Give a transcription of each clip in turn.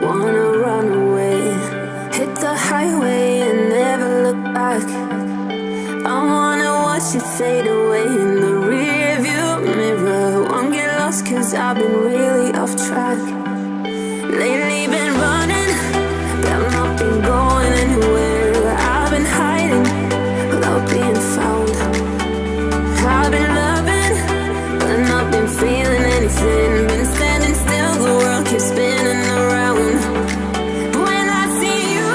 wanna run away, hit the highway and never look back. I wanna watch it fade away in the rearview mirror. Won't get lost cause I've been really off track. Lately been running, but I've not been going anywhere. I've been hiding without being found. I've been loving, but not been feeling anything. Been standing still, the world keeps spinning around. But when I see you,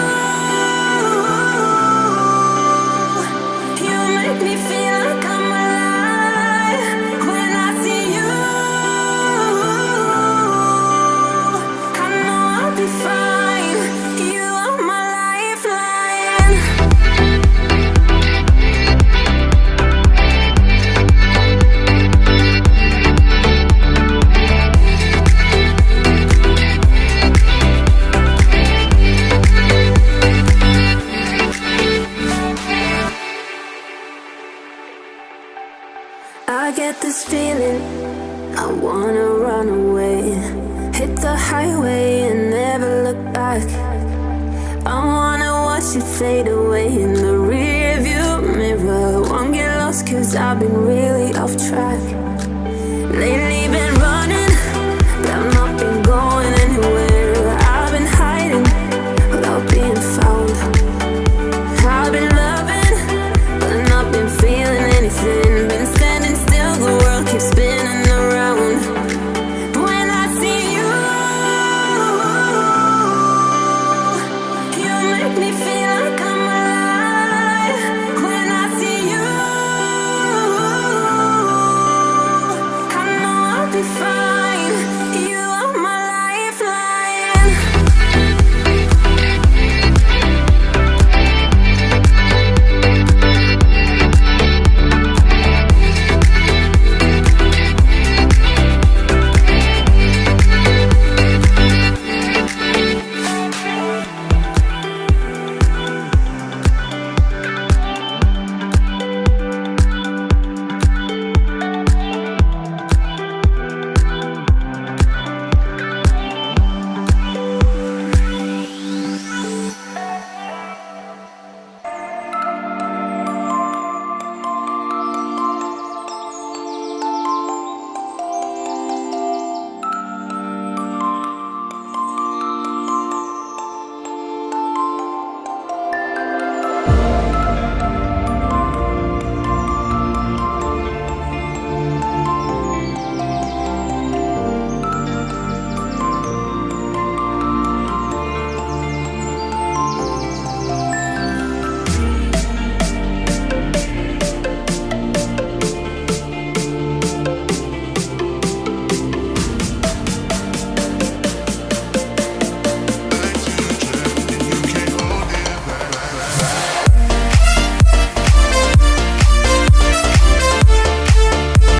you make me feel like I'm alive. When I see you, I know I'll be fine. You are my lifeline. I get this feeling, I wanna run away, hit the highway and never look back. I wanna watch it fade away in the rearview mirror. Won't get lost cause I've been really